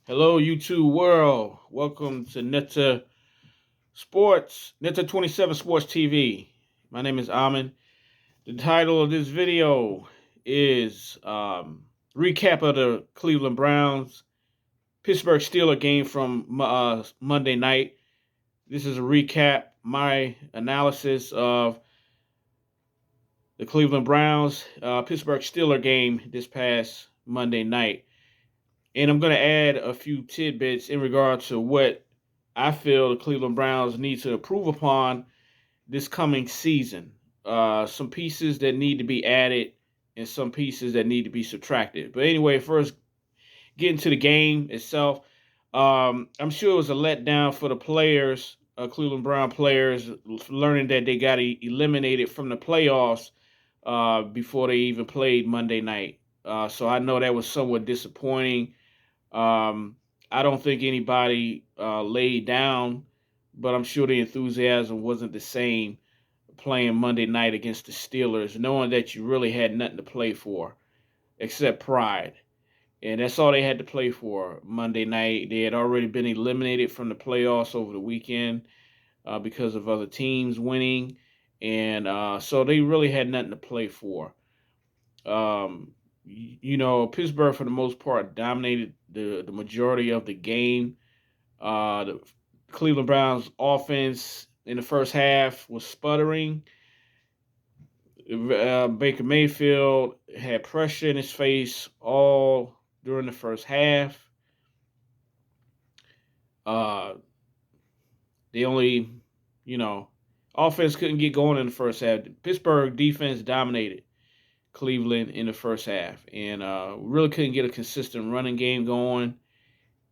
Hello, YouTube world. Welcome to Netta 27 Sports TV. My name is Amin. The title of this video is recap of the Cleveland Browns Pittsburgh Steelers game from Monday night. This is a recap, my analysis of the Cleveland Browns Pittsburgh Steelers game this past Monday night. And I'm going to add a few tidbits in regard to what I feel the Cleveland Browns need to improve upon this coming season. Some pieces that need to be added and some pieces that need to be subtracted. But anyway, first, getting to the game itself, I'm sure it was a letdown for the players, Cleveland Brown players, learning that they got eliminated from the playoffs before they even played Monday night. So I know that was somewhat disappointing. I don't think anybody laid down, but I'm sure the enthusiasm wasn't the same playing Monday night against the Steelers, knowing that you really had nothing to play for except pride. And that's all they had to play for Monday night. They had already been eliminated from the playoffs over the weekend because of other teams winning. And so they really had nothing to play for. Pittsburgh, for the most part, dominated the majority of the game. The Cleveland Browns offense in the first half was sputtering. Baker Mayfield had pressure in his face all during the first half. Uh, they only, you know, offense couldn't get going in the first half. Pittsburgh defense dominated Cleveland in the first half, and really couldn't get a consistent running game going.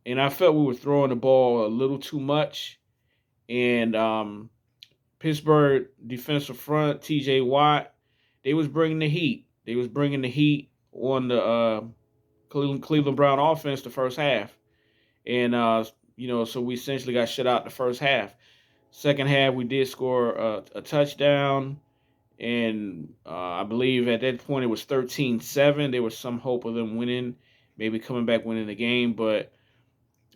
And I felt we were throwing the ball a little too much. And Pittsburgh defensive front, T.J. Watt, they was bringing the heat. They was bringing the heat on the Cleveland Brown offense the first half, and so we essentially got shut out the first half. Second half, we did score a touchdown, and I believe at that point it was 13-7. There was some hope of them winning, maybe coming back winning the game, but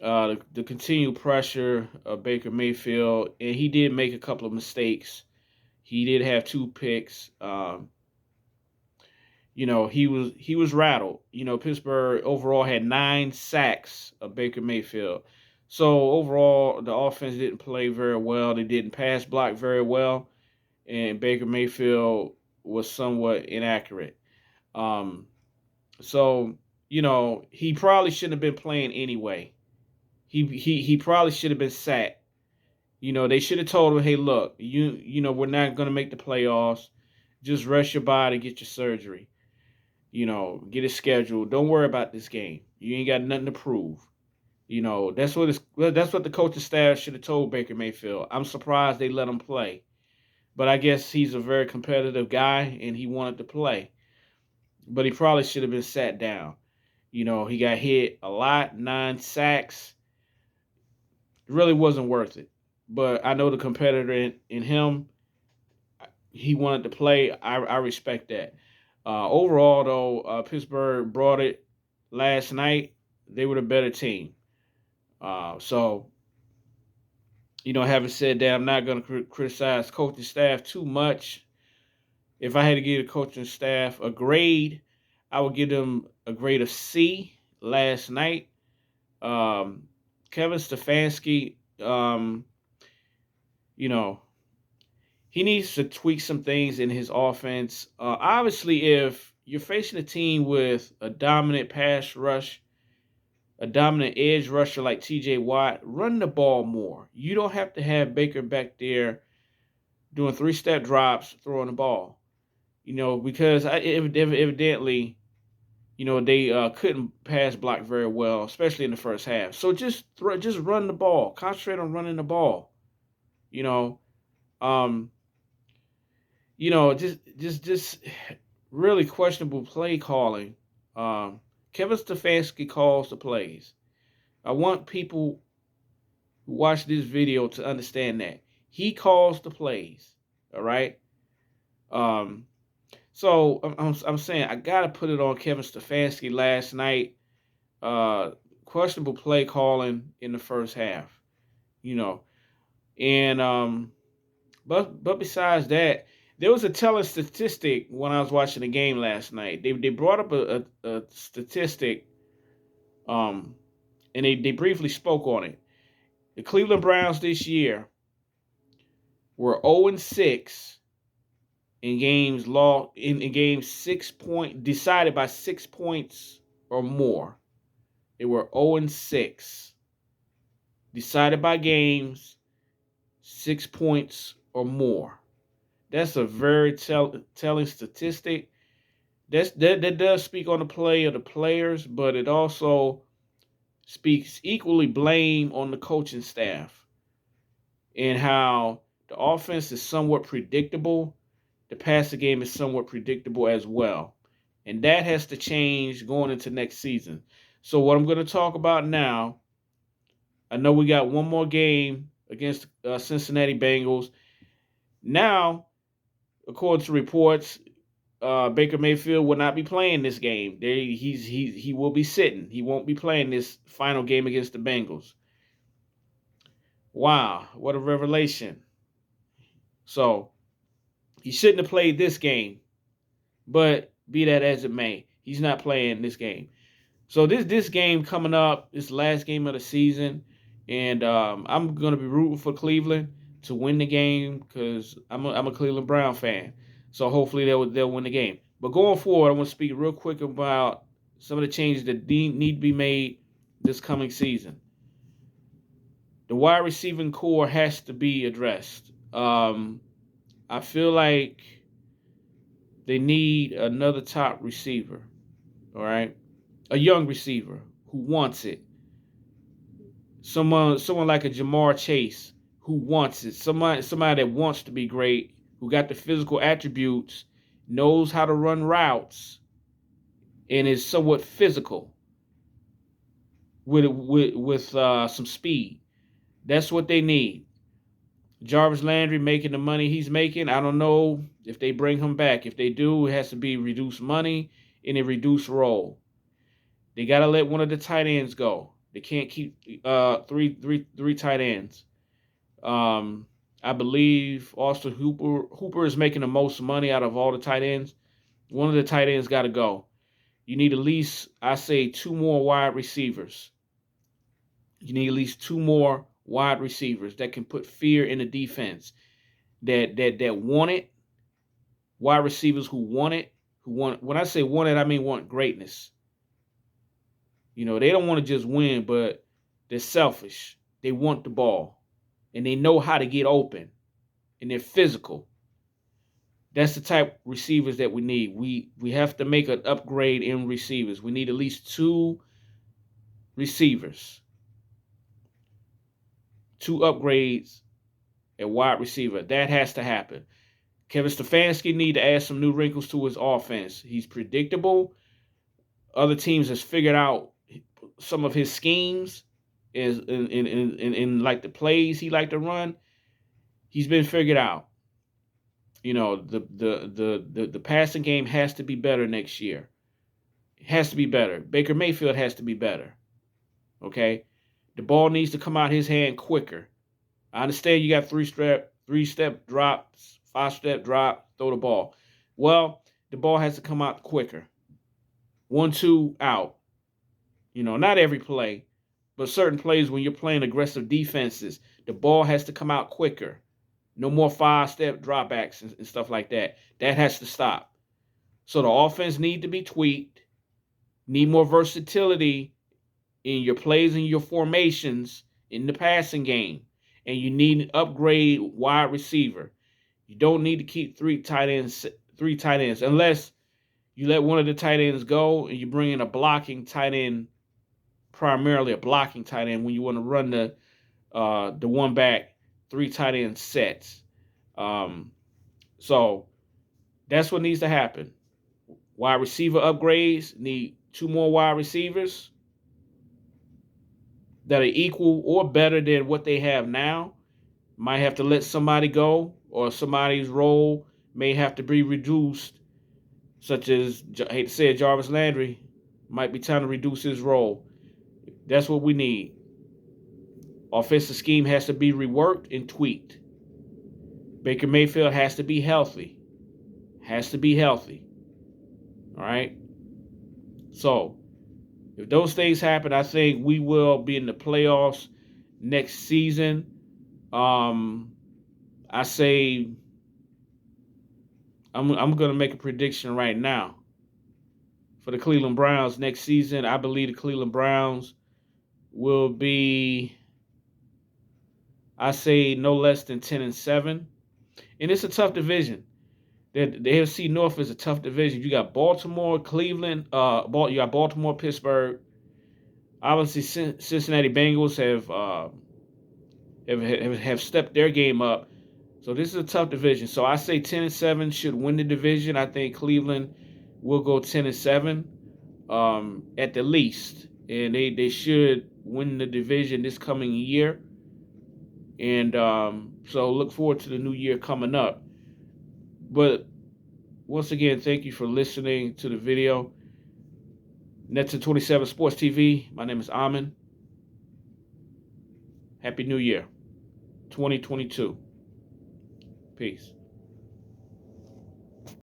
the continued pressure of Baker Mayfield, and he did make a couple of mistakes. He did have two picks. He was rattled. Pittsburgh overall had 9 sacks of Baker Mayfield. So overall, the offense didn't play very well. They didn't pass block very well, and Baker Mayfield was somewhat inaccurate. Um, so he probably shouldn't have been playing anyway. He probably should have been sat. They should have told him, "Hey, look, we're not going to make the playoffs. Just rest your body, get your surgery. Get it scheduled. Don't worry about this game. You ain't got nothing to prove." That's what the coaching staff should have told Baker Mayfield. I'm surprised they let him play, but I guess he's a very competitive guy and he wanted to play. But he probably should have been sat down. He got hit a lot, 9 sacks. It really wasn't worth it. But I know the competitor in him, he wanted to play. I respect that. Overall, though, Pittsburgh brought it last night. They were the better team. Having said that, I'm not going to criticize coaching staff too much. If I had to give the coaching staff a grade, I would give them a grade of C last night. Kevin Stefanski, he needs to tweak some things in his offense. Obviously, if you're facing a team with a dominant pass rush, a dominant edge rusher like T.J. Watt, run the ball more. You don't have to have Baker back there doing 3-step drops, throwing the ball. Because evidently, they couldn't pass block very well, especially in the first half. So just run the ball. Concentrate on running the ball. You know, um, just really questionable play calling. Kevin Stefanski calls the plays. I want people who watch this video to understand that he calls the plays. All right. Um, so I'm saying I gotta put it on Kevin Stefanski last night. questionable play calling in the first half. You know, and but besides that, there was a telling statistic when I was watching the game last night. They brought up a statistic, um, and they briefly spoke on it. The Cleveland Browns this year were 0-6 in games in games 6 point decided by 6 points or more. They were 0-6 decided by games 6 points or more. That's a very telling statistic. That does speak on the play of the players, but it also speaks equally blame on the coaching staff and how the offense is somewhat predictable. The passing game is somewhat predictable as well. And that has to change going into next season. So what I'm going to talk about now, I know we got one more game against Cincinnati Bengals. Now, according to reports, Baker Mayfield will not be playing this game. He will be sitting. He won't be playing this final game against the Bengals. Wow, what a revelation. So, he shouldn't have played this game. But be that as it may, he's not playing this game. So this game coming up, this last game of the season, and I'm going to be rooting for Cleveland to win the game because I'm a Cleveland Brown fan. So hopefully they'll win the game. But going forward, I want to speak real quick about some of the changes that need to be made this coming season. The wide receiving core has to be addressed. I feel like they need another top receiver, all right? A young receiver who wants it. Someone like a Jamar Chase who wants it. Somebody that wants to be great, who got the physical attributes, knows how to run routes, and is somewhat physical with some speed. That's what they need. Jarvis Landry making the money he's making, I don't know if they bring him back. If they do, it has to be reduced money in a reduced role. They got to let one of the tight ends go. They can't keep three tight ends. I believe Austin Hooper is making the most money out of all the tight ends. One of the tight ends got to go. You need at least, I say, 2 more wide receivers. You need at least 2 more wide receivers that can put fear in the defense. That want it. Wide receivers who want it. When I say want it, I mean want greatness. You know, they don't want to just win, but they're selfish. They want the ball. And they know how to get open. And they're physical. That's the type of receivers that we need. We have to make an upgrade in receivers. We need at least 2 receivers. 2 upgrades at wide receiver. That has to happen. Kevin Stefanski need to add some new wrinkles to his offense. He's predictable. Other teams has figured out some of his schemes is in like the plays he like to run. He's been figured out. You know, the passing game has to be better next year. It has to be better. Baker Mayfield has to be better. Okay? The ball needs to come out his hand quicker. I understand you got 3-step drops, 5-step drop, throw the ball. Well, the ball has to come out quicker. 1-2 out. You know, not every play, but certain plays when you're playing aggressive defenses, the ball has to come out quicker. No more 5-step dropbacks and stuff like that. That has to stop. So the offense need to be tweaked. Need more versatility in your plays and your formations in the passing game. And you need an upgrade wide receiver. You don't need to keep 3 tight ends unless you let one of the tight ends go and you bring in a blocking tight end, primarily a blocking tight end when you want to run the one back 3 tight end sets. So that's what needs to happen. Wide receiver upgrades, need 2 more wide receivers that are equal or better than what they have now. Might have to let somebody go, or somebody's role may have to be reduced, such as, I hate to say it, Jarvis Landry. Might be time to reduce his role. That's what we need. Offensive scheme has to be reworked and tweaked. Baker Mayfield has to be healthy. Has to be healthy. All right? So, if those things happen, I think we will be in the playoffs next season. I say I'm going to make a prediction right now for the Cleveland Browns next season. I believe the Cleveland Browns will be, I say, no less than 10-7, and it's a tough division. The AFC North is a tough division. You got Baltimore, Cleveland, you got Baltimore, Pittsburgh. Obviously, Cincinnati Bengals have stepped their game up. So this is a tough division. So I say 10-7 should win the division. I think Cleveland will go 10-7 at the least, and they should win the division this coming year. And so look forward to the new year coming up. But once again, thank you for listening to the video. Nets 27 Sports TV. My name is Amin. Happy New Year, 2022. Peace.